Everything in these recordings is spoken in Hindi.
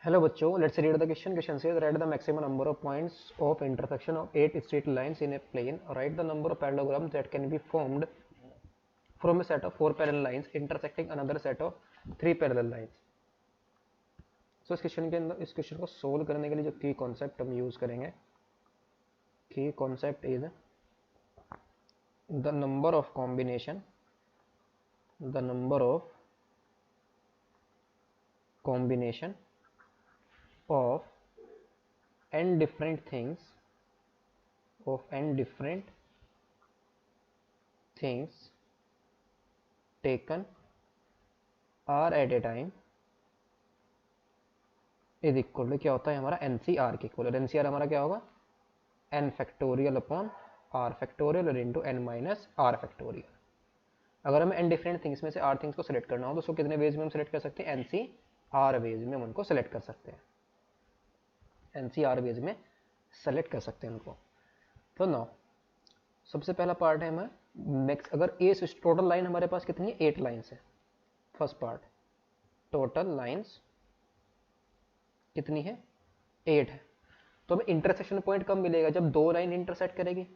Hello बच्चों, let's read the question. Question says write the maximum number of points of intersection of 8 straight lines in a plane. Write the number of parallelograms that can be formed from a set of 4 parallel lines intersecting another set of 3 parallel lines. So इस क्वेश्चन के अंदर इस क्वेश्चन को सोल्व करने के लिए जो की कॉन्सेप्ट हम यूज करेंगे, की concept is the number of combination of n different things taken r at a time is equal to क्या होता है हमारा NCR के इक्वल। NCR हमारा क्या होगा n factorial upon r factorial और into n minus r factorial. अगर हमें n डिफरेंट थिंग्स में से r थिंग्स को सिलेक्ट करना हो तो उसको कितने वेज में हम सिलेक्ट कर सकते हैं? NCR वेज में हम उनको सिलेक्ट कर सकते हैं, NCR वेज में सेलेक्ट कर सकते हैं उनको। तो नाउ सबसे पहला पार्ट है हमें नेक्स्ट, अगर ए टोटल लाइन हमारे पास कितनी है? 8 लाइन्स है। फर्स्ट पार्ट टोटल लाइन्स कितनी है? 8 है। तो हमें इंटरसेक्शन पॉइंट कब मिलेगा? जब दो लाइन इंटरसेक्ट करेगी।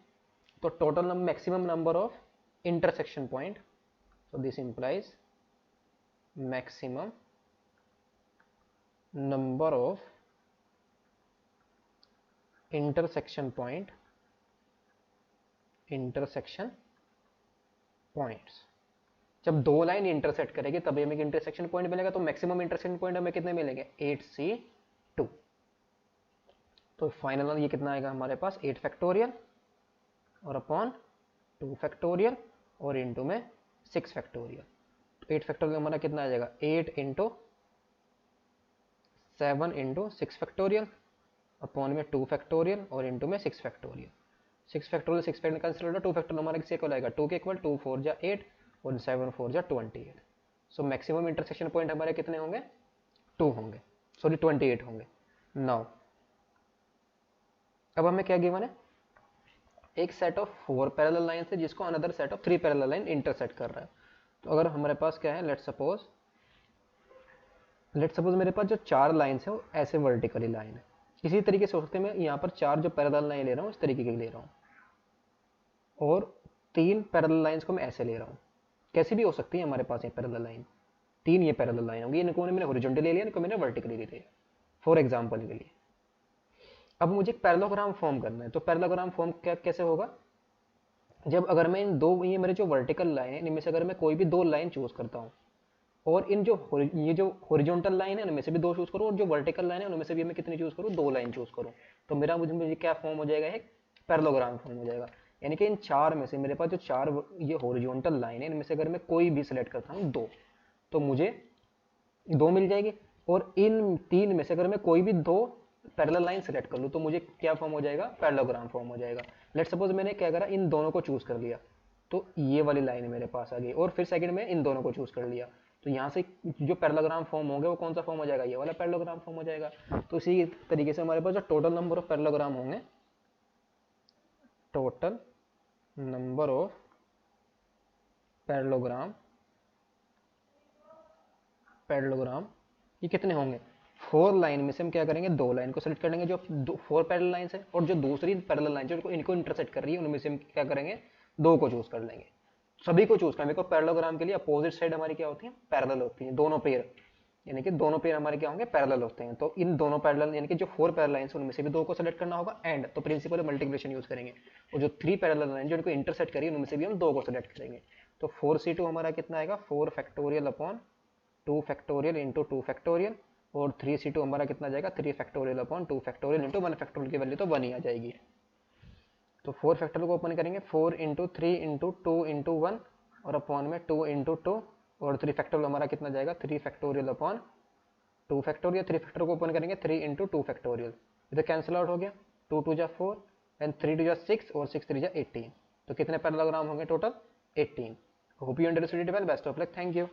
तो total maximum number of intersection point, so this implies maximum number of intersection points. जब दो लाइन इंटरसेक्ट करेगी तभी हमें इंटरसेक्शन पॉइंट मिलेगा। तो मैक्सिमम इंटरसेक्शन पॉइंट हमें कितने मिलेंगे? 8C2। तो फाइनल ये कितना आएगा हमारे पास? 8 फैक्टोरियल और अपॉन 2 फैक्टोरियल और इंटू में 6 फैक्टोरियल। तो 8 फैक्टोरियल हमारा कितना आ जाएगा? 8 इंटू 7 इंटू 6 फैक्टोरियल अपॉन में 2 फैक्टोरियल और इंटू में 6 फैक्टोरियल। 6 फैक्टोरियल 6 फैक्टोरियल कैंसिल होगा, 2 फैक्टोरियल हमारा किसके इक्वल आएगा? 2 के इक्वल। 2 4 जा 8 और 7 4 जा 28। सो मैक्सिमम इंटरसेक्शन पॉइंट हमारे कितने होंगे? 2 होंगे, सॉरी 28 होंगे। नाउ अब हमें क्या गिवन है? एक सेट ऑफ 4 पैरेलल लाइन है जिसको another set of 3 parallel line intersect कर रहा है। तो अगर हमारे पास क्या है, लेट्स सपोज मेरे पास जो 4 लाइन्स है वो ऐसे वर्टिकली लाइन है। इसी तरीके से हो सकते हैं मैं यहाँ पर 4 जो पैरेलल लाइन ले रहा हूँ इस तरीके की ले रहा हूँ और 3 पैरेलल लाइंस को मैं ऐसे ले रहा हूँ। कैसी भी हो सकती है हमारे पास ये पैरेलल लाइन, 3 ये पैरेलल लाइन होंगी। इनको मैंने हॉरिजॉन्टली ले लिया, इनको मैंने वर्टिकली ले लिया फॉर एग्जांपल के लिए। अब मुझे एक पैरेललोग्राम फॉर्म करना है। तो पैरेललोग्राम फॉर्म कैसे होगा? जब अगर मैं इन दो, ये मेरे जो वर्टिकल लाइन है इनमें से अगर मैं कोई भी 2 लाइन चूज करता हूँ और इन जो ये जो हॉरिजॉन्टल लाइन है उनमें से भी 2 चूज करूँ और जो वर्टिकल लाइन है उनमें से भी मैं कितनी चूज करूँ? 2 लाइन चूज करूँ। तो मेरा मुझे क्या फॉर्म हो जाएगा? एक पैरेललोग्राम फॉर्म हो जाएगा। यानी कि इन 4 में से मेरे पास जो 4 ये हॉरिजॉन्टल लाइन है इनमें से अगर मैं कोई भी सिलेक्ट करता हूँ 2 तो मुझे 2 मिल जाएगी। और इन 3 में से अगर मैं कोई भी 2 पैरेलल लाइन सेलेक्ट कर लूँ तो मुझे क्या फॉर्म हो जाएगा? पैरेललोग्राम फॉर्म हो जाएगा। लेट्स सपोज मैंने क्या करा, इन दोनों को चूज कर लिया तो ये वाली लाइन मेरे पास आ गई और फिर सेकंड में इन दोनों को चूज कर लिया तो यहाँ से जो पैरेललोग्राम फॉर्म होंगे वो कौन सा फॉर्म हो जाएगा? ये वाला पैरेललोग्राम फॉर्म हो जाएगा। तो इसी तरीके से हमारे पास जो टोटल नंबर ऑफ पैरेललोग्राम होंगे, टोटल नंबर ऑफ पैरेललोग्राम ये कितने होंगे? 4 लाइन में से हम क्या करेंगे? 2 लाइन को सेलेक्ट करेंगे जो 4 पैरेलल लाइन है और जो दूसरी पैरेलल लाइन जो इनको इंटरसेक्ट कर रही है उनमें से हम क्या करेंगे? 2 को चूज कर लेंगे। सभी को चूज करेंगे। पैरेललोग्राम के लिए अपोजिट साइड हमारी क्या होती है? पैरेलल होती है। दोनों पेयर, यानी कि दोनों पेयर हमारे क्या होंगे? पैरेलल होते हैं। तो इन दोनों पैरेलल यानी कि जो 4 पैरेलल लाइंस उनमें से भी 2 को सेलेक्ट करना होगा एंड तो प्रिंसिपल मल्टीप्लिकेशन यूज करेंगे और जो 3 पैरेलल लाइन जो इनको इंटरसेक्ट करी उनमें से भी हम 2 को सेलेक्ट करेंगे। तो 4C2 हमारा कितना आएगा? 4 factorial upon 2 factorial into 2 factorial और 3C2 हमारा कितना जाएगा? 3 factorial upon 2 factorial into 1 factorial की वैल्यू तो 1 ही आ जाएगी। तो 4 फैक्टोरियल को ओपन करेंगे, 4 इंटू 3 इंटू 2 इंटू 1 और अपॉन में 2 इंटू 2 और 3 फैक्टोरियल हमारा कितना जाएगा? 3 फैक्टोरियल अपॉन 2 फैक्टोरियल। 3 फैक्टोरियल को ओपन करेंगे, 3 इंटू 2 फैक्टोरियल, इधर कैंसिल आउट हो गया। 2 2 जा 4 एंड 3 2 जा 6 और 6 3 जा 18। तो कितने पैरेललोग्राम होंगे total? 18। Hope you understood it well. Best of luck, thank you.